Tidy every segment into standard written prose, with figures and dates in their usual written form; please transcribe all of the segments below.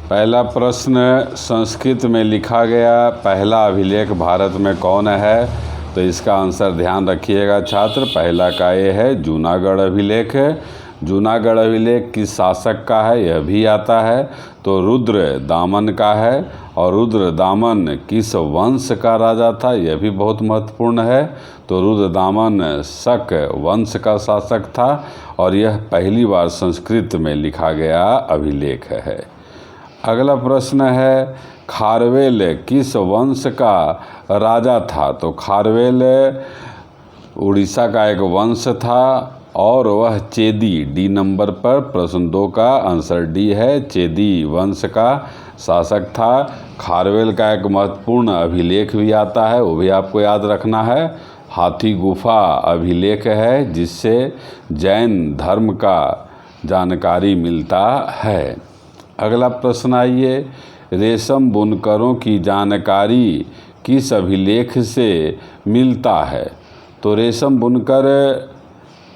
पहला प्रश्न संस्कृत में लिखा गया पहला अभिलेख भारत में कौन है? तो इसका आंसर ध्यान रखिएगा छात्र। पहला का ये है जूनागढ़ अभिलेख। जूनागढ़ अभिलेख किस शासक का है यह भी आता है, तो रुद्र दामन का है। और रुद्र दामन किस वंश का राजा था यह भी बहुत महत्वपूर्ण है, तो रुद्र दामन शक वंश का शासक था और यह पहली बार संस्कृत में लिखा गया अभिलेख है। अगला प्रश्न है खारवेल किस वंश का राजा था? तो खारवेल उड़ीसा का एक वंश था और वह चेदी, डी नंबर पर प्रश्न 2 का आंसर डी है, चेदी वंश का शासक था। खारवेल का एक महत्वपूर्ण अभिलेख भी आता है, वो भी आपको याद रखना है। हाथी गुफा अभिलेख है जिससे जैन धर्म का जानकारी मिलता है। अगला प्रश्न आइए, रेशम बुनकरों की जानकारी किस अभिलेख से मिलता है? तो रेशम बुनकर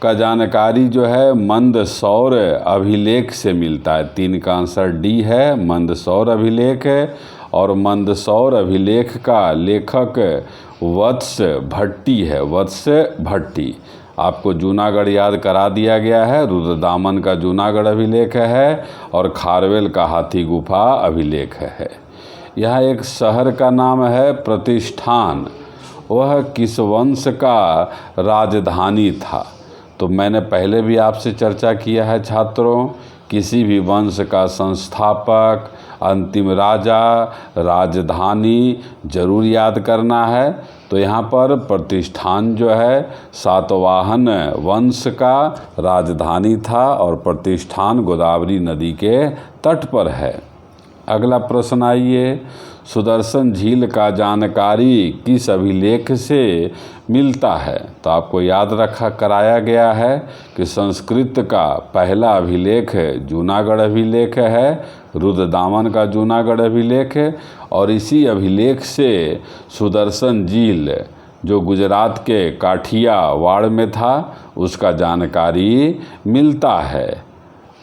का जानकारी जो है मंदसौर अभिलेख से मिलता है। 3 का आंसर डी है, मंदसौर अभिलेख है। और मंदसौर अभिलेख का लेखक वत्स भट्टी है, वत्स भट्टी। आपको जूनागढ़ याद करा दिया गया है, रुद्रदामन का जूनागढ़ अभिलेख है और खारवेल का हाथी गुफा अभिलेख है। यहाँ एक शहर का नाम है प्रतिष्ठान, वह किस वंश का राजधानी था? तो मैंने पहले भी आपसे चर्चा किया है छात्रों, किसी भी वंश का संस्थापक, अंतिम राजा, राजधानी जरूर याद करना है। तो यहाँ पर प्रतिष्ठान जो है सातवाहन वंश का राजधानी था और प्रतिष्ठान गोदावरी नदी के तट पर है। अगला प्रश्न आइए, सुदर्शन झील का जानकारी किस अभिलेख से मिलता है? तो आपको याद रखा कराया गया है कि संस्कृत का पहला अभिलेख जूनागढ़ अभिलेख है, रुद्रदामन का जूनागढ़ अभिलेख है। और इसी अभिलेख से सुदर्शन झील जो गुजरात के काठियावाड़ में था उसका जानकारी मिलता है।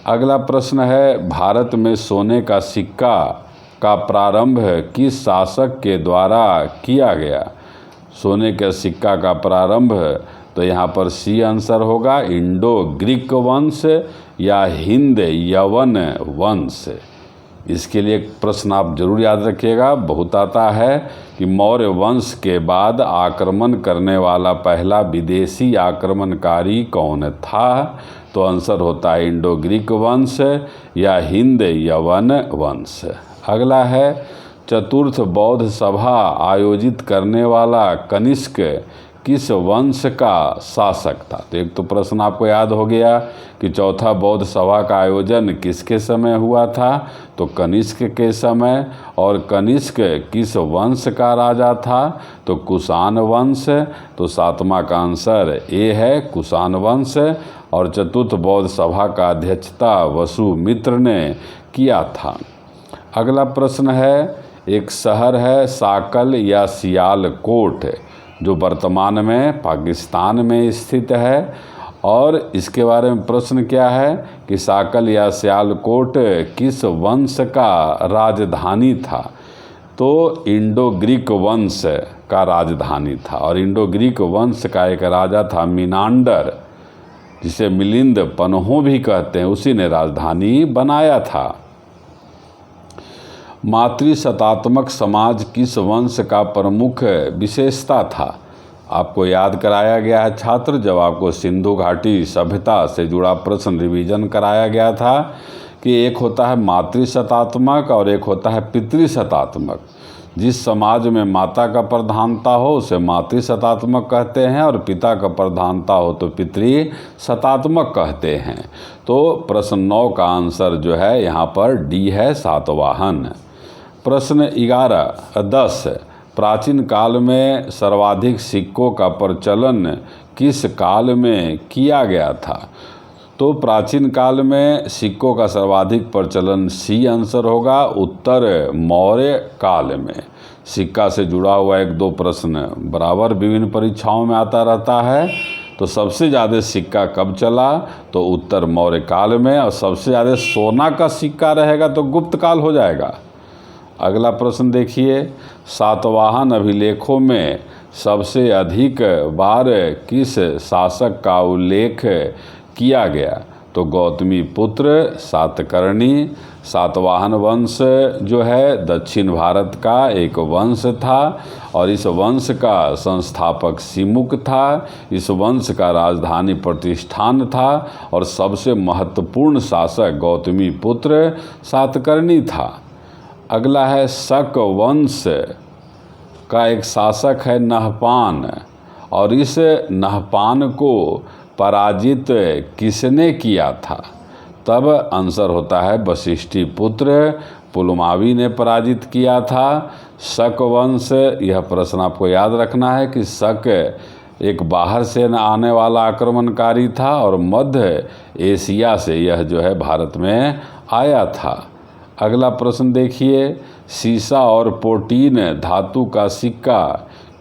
अगला प्रश्न है, भारत में सोने का सिक्का का प्रारंभ किस शासक के द्वारा किया गया? सोने के सिक्का का प्रारंभ, तो यहाँ पर सी आंसर होगा, इंडो ग्रीक वंश या हिंद यवन वंश। इसके लिए एक प्रश्न आप जरूर याद रखिएगा, बहुत आता है कि मौर्य वंश के बाद आक्रमण करने वाला पहला विदेशी आक्रमणकारी कौन था? तो आंसर होता है इंडो ग्रीक वंश या हिंद यवन वंश। अगला है, चतुर्थ बौद्ध सभा आयोजित करने वाला कनिष्क किस वंश का शासक था? तो एक तो प्रश्न आपको याद हो गया कि चौथा बौद्ध सभा का आयोजन किसके समय हुआ था? तो कनिष्क के समय। और कनिष्क किस वंश का राजा था? तो कुषाण वंश। तो 7वां का आंसर ए है, कुषाण वंश। और चतुर्थ बौद्ध सभा का अध्यक्षता वसुमित्र ने किया था। अगला प्रश्न है, एक शहर है साकल या सियालकोट जो वर्तमान में पाकिस्तान में स्थित है, और इसके बारे में प्रश्न क्या है कि साकल या सियालकोट किस वंश का राजधानी था? तो इंडो ग्रीक वंश का राजधानी था। और इंडो ग्रीक वंश का एक राजा था मिनांडर, जिसे मिलिंद पन्हो भी कहते हैं, उसी ने राजधानी बनाया था। मातृशतात्मक समाज किस वंश का प्रमुख विशेषता था? आपको याद कराया गया है छात्र, जब आपको सिंधु घाटी सभ्यता से जुड़ा प्रश्न रिवीजन कराया गया था कि एक होता है मातृशतात्मक और एक होता है पितृशतात्मक। जिस समाज में माता का प्रधानता हो उसे मातृशतात्मक कहते हैं और पिता का प्रधानता हो तो पितृशतात्मक कहते हैं। तो प्रश्न 9 का आंसर जो है यहाँ पर डी है, सातवाहन। प्रश्न 10, प्राचीन काल में सर्वाधिक सिक्कों का प्रचलन किस काल में किया गया था? तो प्राचीन काल में सिक्कों का सर्वाधिक प्रचलन सी आंसर होगा, उत्तर मौर्य काल में। सिक्का से जुड़ा हुआ 1-2 प्रश्न बराबर विभिन्न परीक्षाओं में आता रहता है, तो सबसे ज़्यादा सिक्का कब चला, तो उत्तर मौर्य काल में, और सबसे ज़्यादा सोना का सिक्का रहेगा तो गुप्त काल हो जाएगा। अगला प्रश्न देखिए, सातवाहन अभिलेखों में सबसे अधिक बार किस शासक का उल्लेख किया गया, तो गौतमी पुत्र सातकर्णी। सातवाहन वंश जो है दक्षिण भारत का एक वंश था और इस वंश का संस्थापक सिमुक था। इस वंश का राजधानी प्रतिष्ठान था और सबसे महत्वपूर्ण शासक गौतमी पुत्र सातकर्णी था। अगला है शक वंश का एक शासक है नहपान, और इस नहपान को पराजित किसने किया था, तब आंसर होता है वशिष्ठी पुत्र पुलमावी ने पराजित किया था। शक वंश, यह प्रश्न आपको याद रखना है कि शक एक बाहर से आने वाला आक्रमणकारी था और मध्य एशिया से यह जो है भारत में आया था। अगला प्रश्न देखिए, सीसा और पोटीन धातु का सिक्का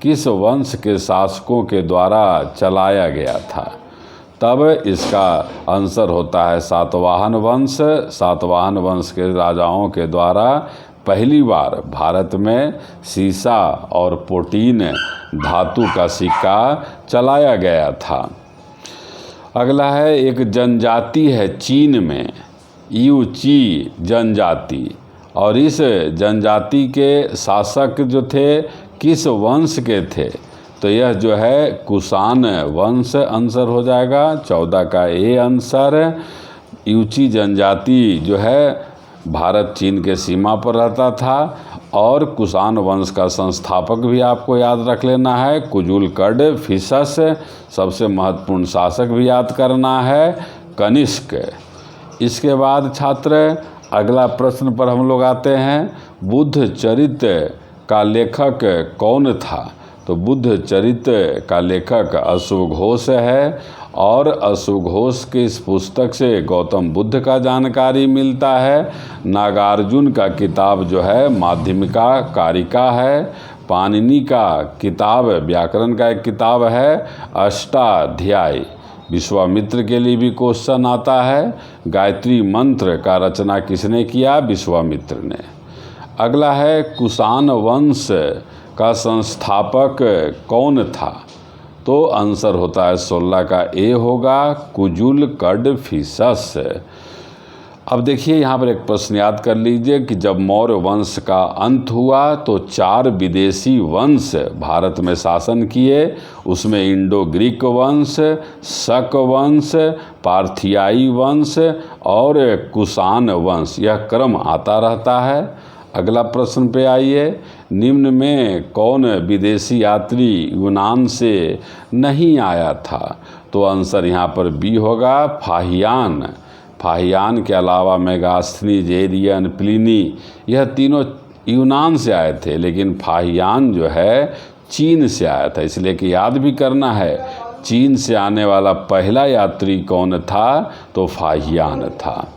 किस वंश के शासकों के द्वारा चलाया गया था, तब इसका आंसर होता है सातवाहन वंश। सातवाहन वंश के राजाओं के द्वारा पहली बार भारत में सीसा और पोटीन धातु का सिक्का चलाया गया था। अगला है एक जनजाति है चीन में, यूची जनजाति, और इस जनजाति के शासक जो थे किस वंश के थे, तो यह जो है कुषाण वंश आंसर हो जाएगा। 14 का ए आंसर। यूची जनजाति जो है भारत चीन के सीमा पर रहता था और कुषाण वंश का संस्थापक भी आपको याद रख लेना है कुजुलकड फिशस। सबसे महत्वपूर्ण शासक भी याद करना है कनिष्क। इसके बाद छात्र अगला प्रश्न पर हम लोग आते हैं, बुद्ध चरित्र का लेखक कौन था, तो बुद्ध चरित्र का लेखक अश्वघोष है और अश्वघोष के इस पुस्तक से गौतम बुद्ध का जानकारी मिलता है। नागार्जुन का किताब जो है माध्यमिका कारिका है। पाणिनि का किताब व्याकरण का एक किताब है अष्टाध्यायी। विश्वामित्र के लिए भी क्वेश्चन आता है, गायत्री मंत्र का रचना किसने किया, विश्वामित्र ने। अगला है कुषाण वंश का संस्थापक कौन था, तो आंसर होता है 16 का ए होगा कुजुलकड फिशस। अब देखिए यहाँ पर एक प्रश्न याद कर लीजिए कि जब मौर्य वंश का अंत हुआ तो 4 विदेशी वंश भारत में शासन किए। उसमें इंडो ग्रीक वंश, शक वंश, पार्थियाई वंश और कुषाण वंश, यह क्रम आता रहता है। अगला प्रश्न पे आइए, निम्न में कौन विदेशी यात्री यूनान से नहीं आया था, तो आंसर यहाँ पर बी होगा फाहियान। फाहियान के अलावा मेगास्थनी, जेरियन, प्लिनी, यह तीनों यूनान से आए थे, लेकिन फाहियान जो है चीन से आया था। इसलिए कि याद भी करना है चीन से आने वाला पहला यात्री कौन था, तो फाहियान था।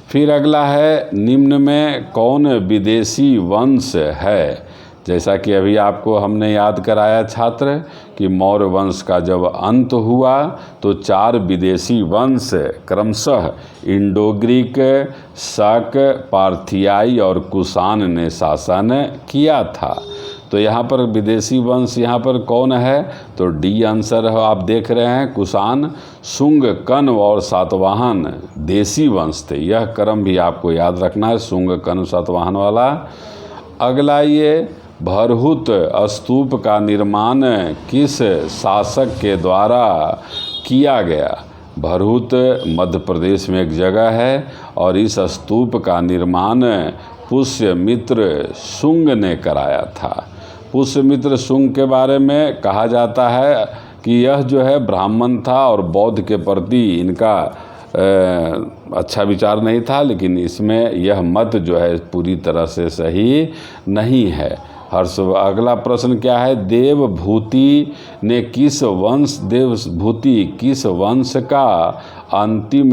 फिर अगला है, निम्न में कौन विदेशी वंश है, जैसा कि अभी आपको हमने याद कराया छात्र कि मौर्य वंश का जब अंत हुआ तो 4 विदेशी वंश क्रमशः इंडो ग्रीक, शक, पार्थियाई और कुषाण ने शासन किया था। तो यहाँ पर विदेशी वंश यहाँ पर कौन है, तो डी आंसर है। आप देख रहे हैं कुषाण, शुंग, कण्व और सातवाहन देशी वंश थे। यह क्रम भी आपको याद रखना है, शुंग, कण्व, सातवाहन वाला। अगला ये भरहुत स्तूप का निर्माण किस शासक के द्वारा किया गया। भरहुत मध्य प्रदेश में एक जगह है और इस स्तूप का निर्माण पुष्यमित्र शुंग ने कराया था। पुष्यमित्र शुंग के बारे में कहा जाता है कि यह जो है ब्राह्मण था और बौद्ध के प्रति इनका अच्छा विचार नहीं था, लेकिन इसमें यह मत जो है पूरी तरह से सही नहीं है। अगला प्रश्न क्या है, देवभूति किस वंश का अंतिम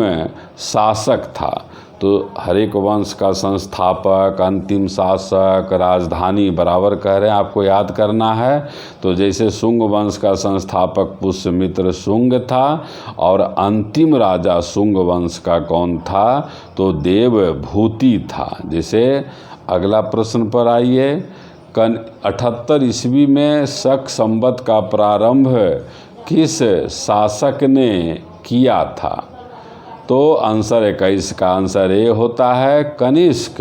शासक था, तो हरेक वंश का संस्थापक, अंतिम शासक, राजधानी बराबर कह रहे हैं, आपको याद करना है। तो जैसे शुंग वंश का संस्थापक पुष्यमित्र शुंग था और अंतिम राजा शुंग वंश का कौन था, तो देवभूति था। जैसे अगला प्रश्न पर आइए, 78 ईस्वी में शक संवत का प्रारंभ किस शासक ने किया था, तो आंसर 21 का आंसर ए होता है कनिष्क।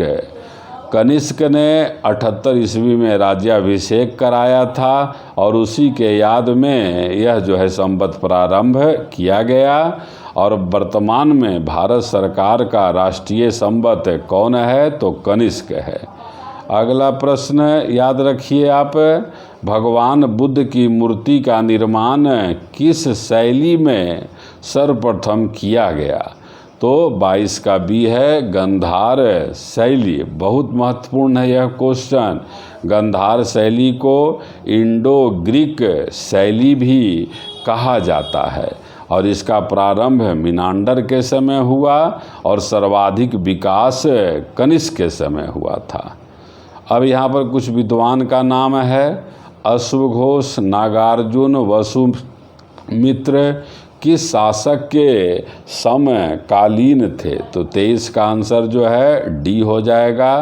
कनिष्क ने 78 ईस्वी में राज्याभिषेक कराया था और उसी के याद में यह जो है संवत प्रारंभ किया गया। और वर्तमान में भारत सरकार का राष्ट्रीय संवत कौन है, तो कनिष्क है। अगला प्रश्न याद रखिए आप, भगवान बुद्ध की मूर्ति का निर्माण किस शैली में सर्वप्रथम किया गया, तो 22 का बी है गंधार शैली। बहुत महत्वपूर्ण है यह क्वेश्चन। गंधार शैली को इंडो ग्रीक शैली भी कहा जाता है और इसका प्रारंभ मिनांडर के समय हुआ और सर्वाधिक विकास कनिष्क के समय हुआ था। अब यहाँ पर कुछ विद्वान का नाम है, अश्वघोष, नागार्जुन, वसुमित्र किस शासक के समकालीन थे, तो 23 का आंसर जो है डी हो जाएगा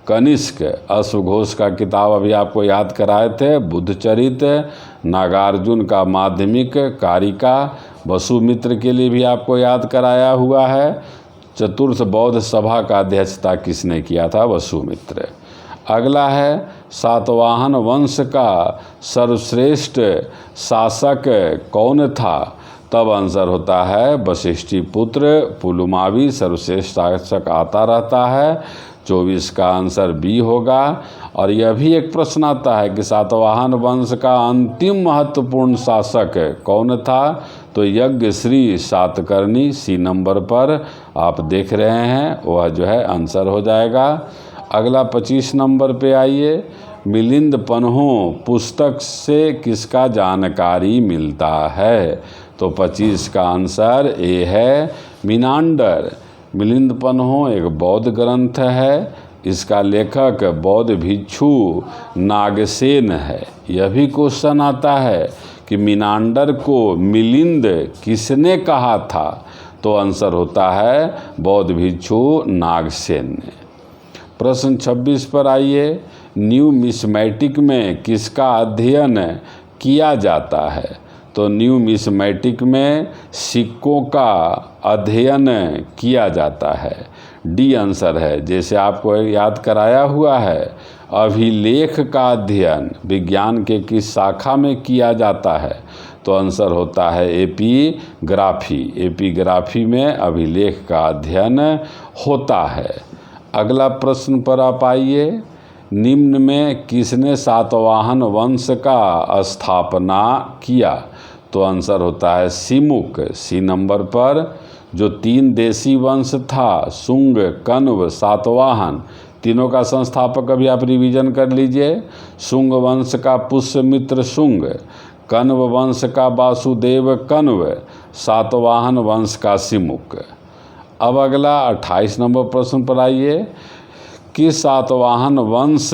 कनिष्क। अश्वघोष का किताब अभी आपको याद कराए थे, बुद्धचरित। नागार्जुन का माध्यमिक कारिका। वसुमित्र के लिए भी आपको याद कराया हुआ है। चतुर्थ बौद्ध सभा का अध्यक्षता किसने किया था, वसुमित्र। अगला है, सातवाहन वंश का सर्वश्रेष्ठ शासक कौन था, तब आंसर होता है वशिष्ठी पुत्र पुलुमावी सर्वश्रेष्ठ शासक आता रहता है। 24 का आंसर बी होगा। और यह भी एक प्रश्न आता है कि सातवाहन वंश का अंतिम महत्वपूर्ण शासक कौन था, तो यज्ञश्री सातकर्णी सी नंबर पर आप देख रहे हैं, वह जो है आंसर हो जाएगा। अगला 25 नंबर पे आइए, मिलिंद पन्हो पुस्तक से किसका जानकारी मिलता है, तो 25 का आंसर ए है मिनांडर। मिलिंद पन्हो एक बौद्ध ग्रंथ है, इसका लेखक बौद्ध भिक्षु नागसेन है। यह भी क्वेश्चन आता है कि मिनांडर को मिलिंद किसने कहा था, तो आंसर होता है बौद्ध भिक्षु नागसेन ने। प्रश्न 26 पर आइए, न्यूमिस्मैटिक में किसका अध्ययन किया जाता है, तो न्यूमिस्मैटिक में सिक्कों का अध्ययन किया जाता है। डी आंसर है। जैसे आपको याद कराया हुआ है, अभिलेख का अध्ययन विज्ञान के किस शाखा में किया जाता है, तो आंसर होता है एपीग्राफी। एपीग्राफी में अभिलेख का अध्ययन होता है। अगला प्रश्न पर आप आइए, निम्न में किसने सातवाहन वंश का स्थापना किया, तो आंसर होता है सिमुक सी नंबर पर। जो 3 देशी वंश था, शुंग, कण्व, सातवाहन, तीनों का संस्थापक अभी आप रिवीजन कर लीजिए। शुंग वंश का पुष्यमित्र शुंग, कण्व वंश का वासुदेव कण्व, सातवाहन वंश का सिमुक। अब अगला 28 नंबर प्रश्न पर आइए, कि सातवाहन वंश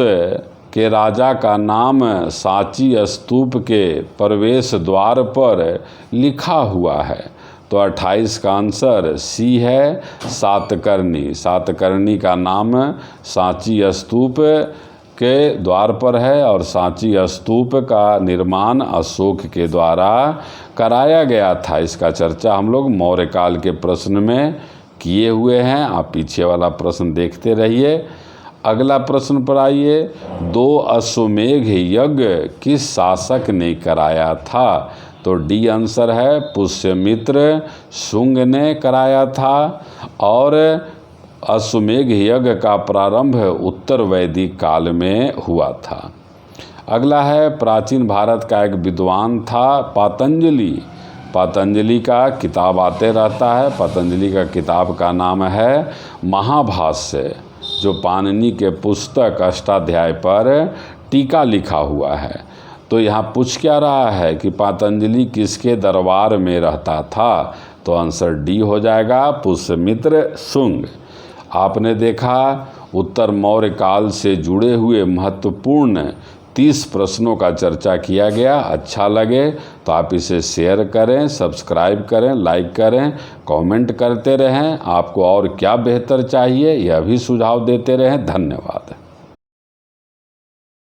के राजा का नाम सांची स्तूप के प्रवेश द्वार पर लिखा हुआ है, तो 28 का आंसर सी है सातकर्णी। सातकर्णी का नाम सांची स्तूप के द्वार पर है और सांची स्तूप का निर्माण अशोक के द्वारा कराया गया था। इसका चर्चा हम लोग मौर्य काल के प्रश्न में किए हुए हैं, आप पीछे वाला प्रश्न देखते रहिए। अगला प्रश्न पर आइए, 2 अश्वमेघ यज्ञ किस शासक ने कराया था, तो डी आंसर है पुष्यमित्र शुंग ने कराया था। और अश्वमेघ यज्ञ का प्रारंभ उत्तर वैदिक काल में हुआ था। अगला है, प्राचीन भारत का एक विद्वान था पतंजलि। पतंजलि का किताब आते रहता है। पतंजलि का किताब का नाम है महाभाष्य, जो पाणिनि के पुस्तक अष्टाध्याय पर टीका लिखा हुआ है। तो यहाँ पूछ क्या रहा है कि पतंजलि किसके दरबार में रहता था, तो आंसर डी हो जाएगा पुष्यमित्र शुंग। आपने देखा उत्तर मौर्य काल से जुड़े हुए महत्वपूर्ण 30 प्रश्नों का चर्चा किया गया। अच्छा लगे तो आप इसे शेयर करें, सब्सक्राइब करें, लाइक करें, कमेंट करते रहें। आपको और क्या बेहतर चाहिए यह भी सुझाव देते रहें। धन्यवाद।